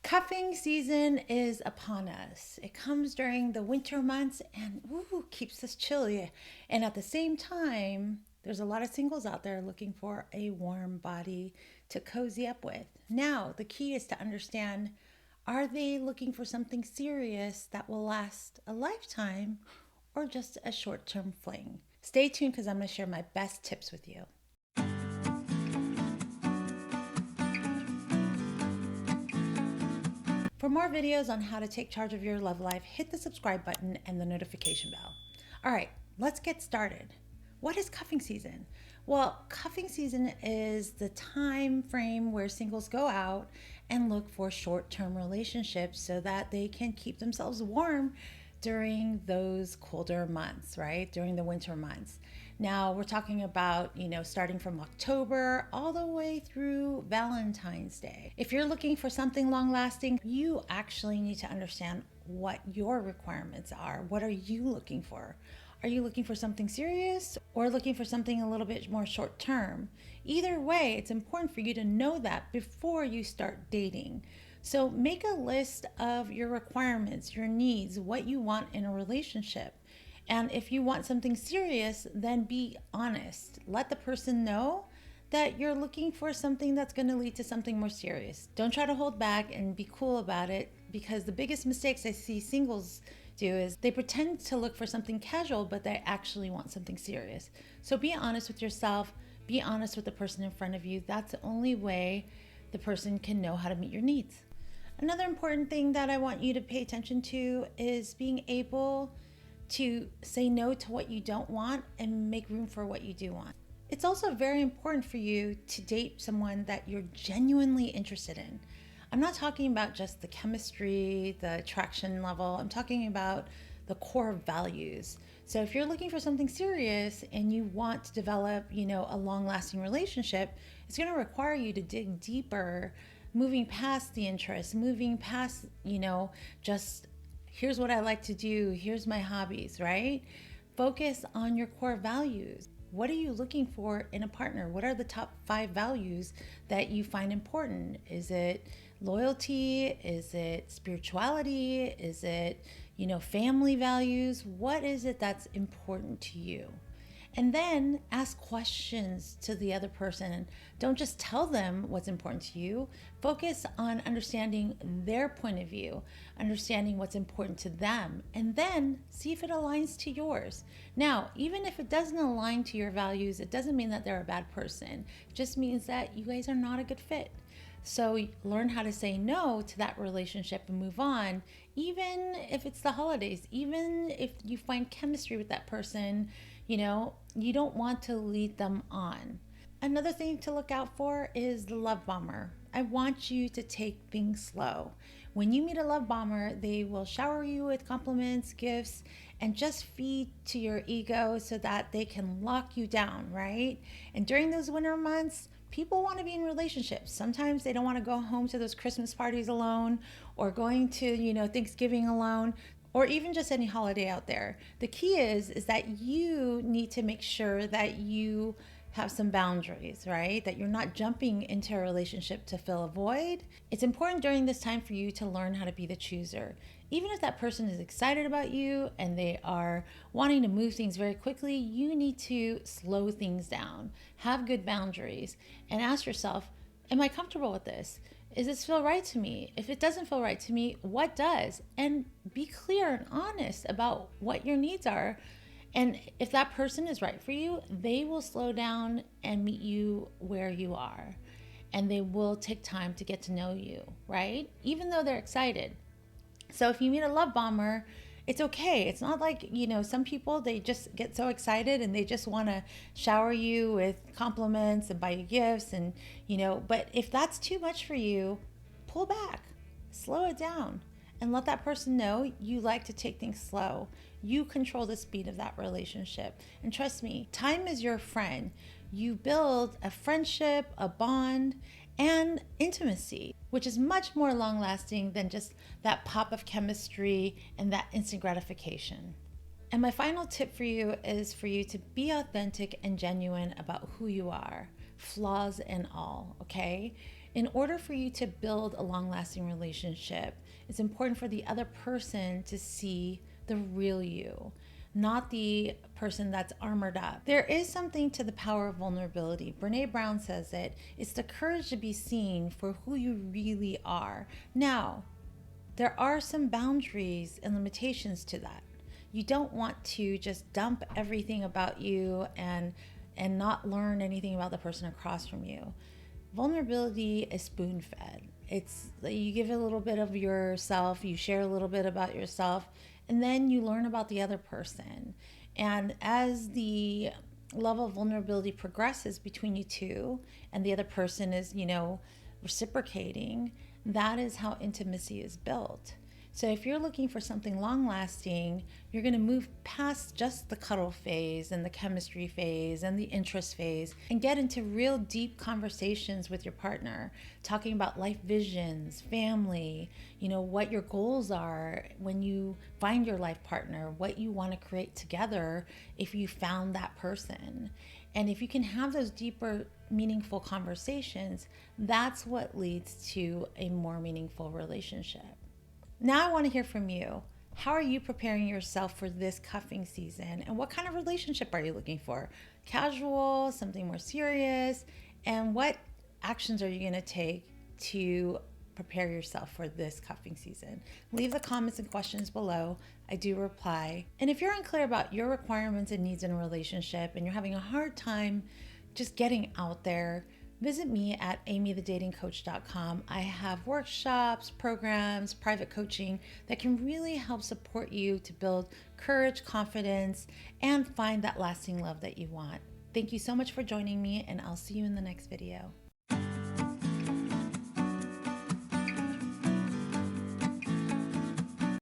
Cuffing season is upon us. It comes during the winter months and keeps us chilly. And at the same time, there's a lot of singles out there looking for a warm body to cozy up with. Now, the key is to understand, are they looking for something serious that will last a lifetime or just a short-term fling? Stay tuned because I'm going to share my best tips with you. For more videos on how to take charge of your love life, hit the subscribe button and the notification bell. All right, let's get started. What is cuffing season? Well, cuffing season is the time frame where singles go out and look for short-term relationships so that they can keep themselves warm during those colder months, right? During the winter months. Now we're talking about, starting from October all the way through Valentine's Day. If you're looking for something long lasting, you actually need to understand what your requirements are. What are you looking for? Are you looking for something serious or looking for something a little bit more short term? Either way, it's important for you to know that before you start dating. So make a list of your requirements, your needs, what you want in a relationship. And if you want something serious, then be honest. Let the person know that you're looking for something that's going to lead to something more serious. Don't try to hold back and be cool about it, because the biggest mistakes I see singles do is they pretend to look for something casual, but they actually want something serious. So be honest with yourself. Be honest with the person in front of you. That's the only way the person can know how to meet your needs. Another important thing that I want you to pay attention to is being able to say no to what you don't want and make room for what you do want. It's also very important for you to date someone that you're genuinely interested in. I'm not talking about just the chemistry, the attraction level. I'm talking about the core values. So if you're looking for something serious and you want to develop, a long-lasting relationship, it's going to require you to dig deeper, moving past the interest, moving past, just here's what I like to do, here's my hobbies, right? Focus on your core values. What are you looking for in a partner? What are the top 5 values that you find important? Is it loyalty? Is it spirituality? Is it, family values? What is it that's important to you? And then ask questions to the other person. Don't just tell them what's important to you. Focus on understanding their point of view, understanding what's important to them, and then see if it aligns to yours. Now, even if it doesn't align to your values, it doesn't mean that they're a bad person. It just means that you guys are not a good fit. So learn how to say no to that relationship and move on, even if it's the holidays, even if you find chemistry with that person. You don't want to lead them on. Another thing to look out for is the love bomber. I want you to take things slow. When you meet a love bomber, they will shower you with compliments, gifts, and just feed to your ego so that they can lock you down, right? And during those winter months, people want to be in relationships. Sometimes they don't want to go home to those Christmas parties alone, or going to, Thanksgiving alone, or even just any holiday out there. The key is that you need to make sure that you have some boundaries, right? That you're not jumping into a relationship to fill a void. It's important during this time for you to learn how to be the chooser. Even if that person is excited about you and they are wanting to move things very quickly, you need to slow things down, have good boundaries, and ask yourself, am I comfortable with this? Does this feel right to me? If it doesn't feel right to me, what does? And be clear and honest about what your needs are. And if that person is right for you, they will slow down and meet you where you are. And they will take time to get to know you, right? Even though they're excited. So if you meet a love bomber, it's okay. It's not like, some people, they just get so excited and they just want to shower you with compliments and buy you gifts and, but if that's too much for you, pull back, slow it down, and let that person know you like to take things slow. You control the speed of that relationship. And trust me, time is your friend. You build a friendship, a bond, and intimacy, which is much more long lasting than just that pop of chemistry and that instant gratification. And my final tip for you is for you to be authentic and genuine about who you are, flaws and all, okay? In order for you to build a long-lasting relationship, it's important for the other person to see the real you, not the person that's armored up. There is something to the power of vulnerability. Brene Brown says it's the courage to be seen for who you really are. Now, there are some boundaries and limitations to that. You don't want to just dump everything about you and not learn anything about the person across from you. Vulnerability is spoon-fed. It's you give a little bit of yourself, you share a little bit about yourself, and then you learn about the other person. And as the level of vulnerability progresses between you two and the other person is, reciprocating, that is how intimacy is built. So if you're looking for something long lasting, you're going to move past just the cuddle phase and the chemistry phase and the interest phase and get into real deep conversations with your partner, talking about life visions, family, what your goals are when you find your life partner, what you want to create together if you found that person. And if you can have those deeper, meaningful conversations, that's what leads to a more meaningful relationship. Now I want to hear from you. How are you preparing yourself for this cuffing season? And what kind of relationship are you looking for? Casual, something more serious? And what actions are you going to take to prepare yourself for this cuffing season? Leave the comments and questions below. I do reply. And if you're unclear about your requirements and needs in a relationship and you're having a hard time just getting out there, visit me at amythedatingcoach.com. I have workshops, programs, private coaching that can really help support you to build courage, confidence, and find that lasting love that you want. Thank you so much for joining me, and I'll see you in the next video.